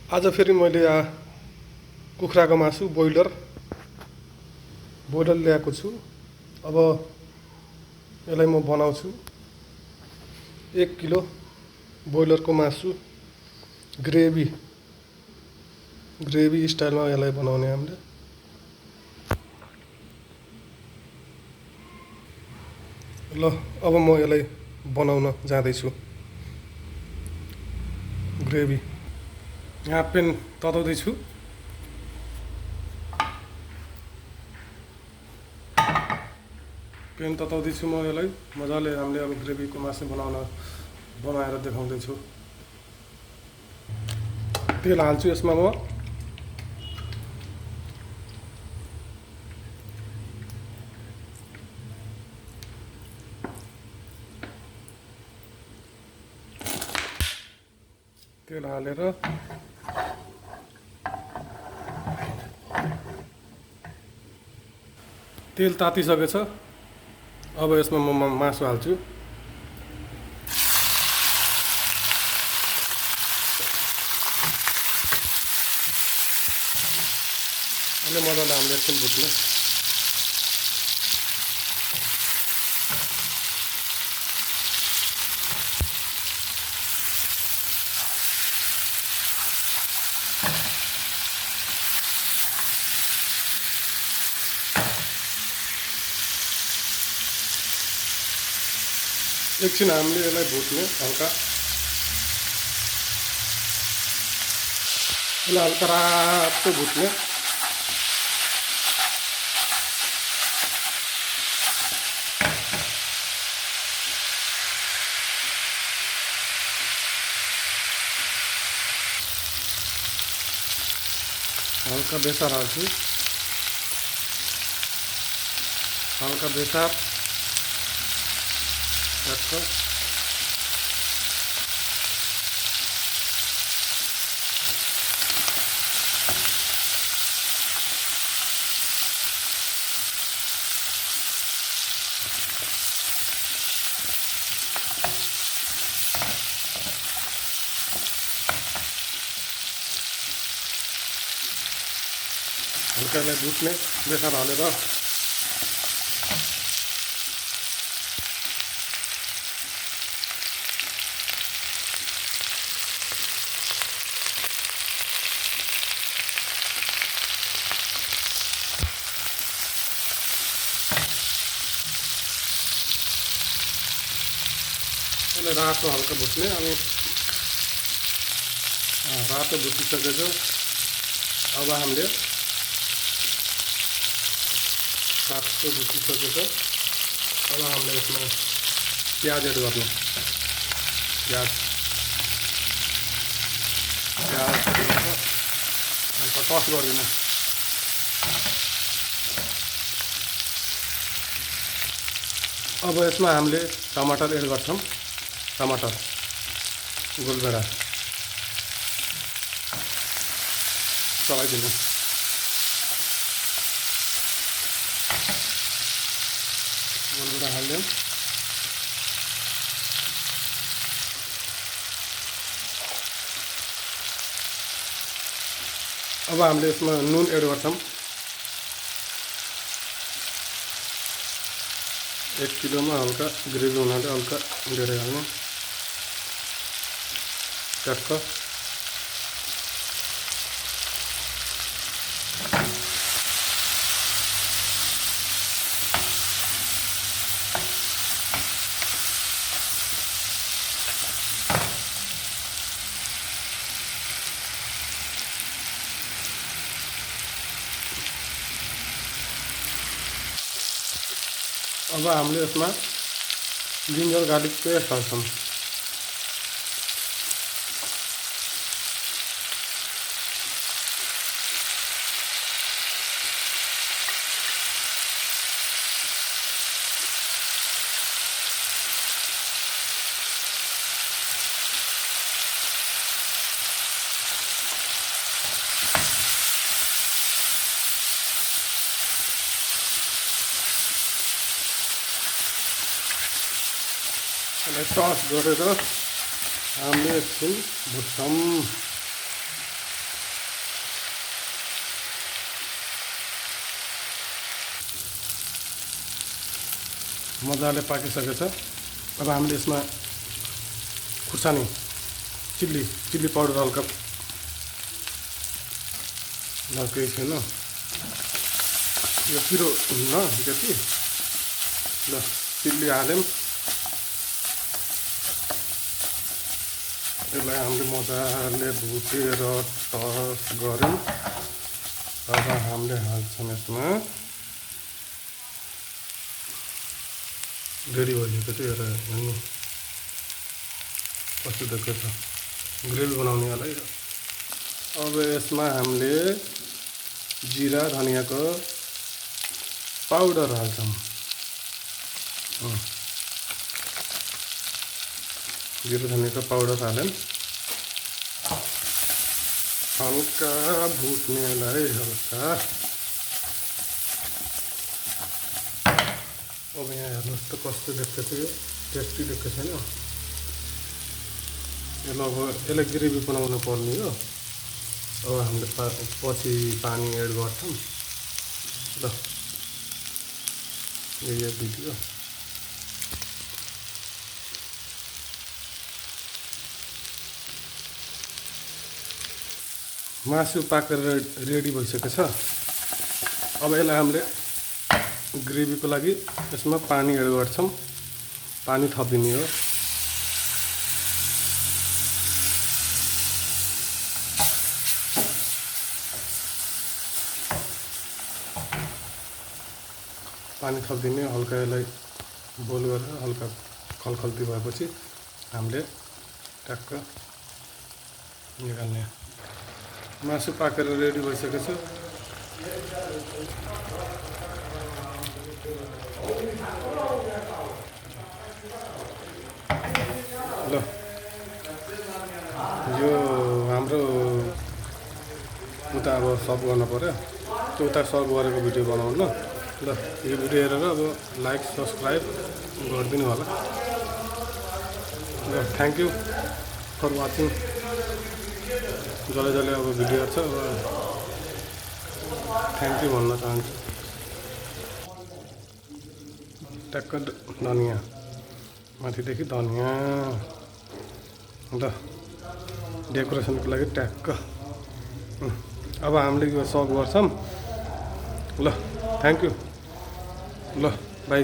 आज फेरि मैले कुखुराको मासु ब्रोइलर ल्याएको छु। अब यसलाई म बनाउँछु। 1 किलो ब्रोइलरको मासु ग्रेभी स्टाइलमा यसलाई बनाउने हामीले। ल अब म यसलाई बनाउन जाँदैछु। ग्रेभी यहाँ पेन तताउँदैछु। म यसलाई मजाले हामीले अब ग्रेभीको मासु बनाएर देखाउँदैछु। तेल हाल्छु यसमा म। तेल हालेर तेल तातिसकेछ। अब यसमा म मासु हाल्छु। अहिले मजाले हामीले एकछिन भुट्नु। एकछिन हामीले यसलाई भुट्ने हल्का। यसलाई हल्का रातो भुट्ने। हल्का बेसार हाल्छु। हल्का बेसार टक्क। हल्का यसलाई भुट्ने बेसार हालेर। यसलाई रातो हल्का भुट्ने। अनि रातो भुटिसकेछ। अब हामीले रातो भुटिसकेछ। अब हामीले यसमा प्याज एड गर्ने। प्याज हल्का टस गरिदिनु। अब यसमा हामीले टमाटर एड गर्छौँ। टमाटर गोलभेडा चलाइदिनु। गोलभेडा हाल्यौँ। अब हामीले यसमा नुन एड गर्छौँ। 1 किलोमा हल्का ग्रेभी हुनाले हल्का धेरै हाल्नु टक्क। अब हामीले यसमा जिन्जर गार्लिक पेस्ट हाल्छौँ। यसलाई टस गरेर हामीले एकछिन भुट्छौँ। मजाले पाकिसकेछ। अब हामीले यसमा खुर्सानी चिल्ली पाउडर हल्का केही छैन, यो पिरो हुन्न त्यति। ल चिल्ली हाल्यौँ, यसलाई हामीले मजाले भुटेर टस गऱ्यौँ। अब हामीले हाल्छौँ यसमा रेडी भइसकेको थियो। एउटा हेर्नु कस्तो देखिएको छ ग्रेभी बनाउनेलाई। अब यसमा हामीले जिरा धनियाँको पाउडर हाल्छौँ। जिरा धनियाँको पाउडर हाल्यौँ, हल्का भुट्नेलाई हल्का। अब यहाँ हेर्नुहोस् त कस्तो देख्छ त्यो, टेस्टी देख्छ छैन। यसलाई अब यसलाई ग्रेभी बनाउनु पर्ने हो। अब हामीले पछि पानी एड गर्छौँ। ल यही भिडियो। मासु पाकेर रेडी भइसकेको छ। अब यसलाई हामीले ग्रेभीको लागि यसमा पानी एड गर्छौँ। पानी थपिदिने हो। पानी थपिदिने, हल्का यसलाई बोइल गरेर हल्का खलखल्ती भएपछि हामीले ट्याक्क निकाल्ने। मासु पाकेर रेडी भइसकेको छ। ल यो हाम्रो उता अब सर्भ गर्न पर्यो, त्यो उता सर्भ गरेको भिडियो बनाउनु ल। यो भिडियो हेरेर अब लाइक सब्सक्राइब गरिदिनु होला। ल थ्याङ्क यू फर वाचिङ। जसले अब भिडियो हेर्छ अब थ्याङ्क यू भन्न चाहन्छु। ट्याक्क धनियाँ माथिदेखि धनियाँ, ल डेकोरेसनको लागि ट्याक्क। अब हामीले यो सर्भ गर्छौँ। ल थ्याङ्क यू। ल बाई।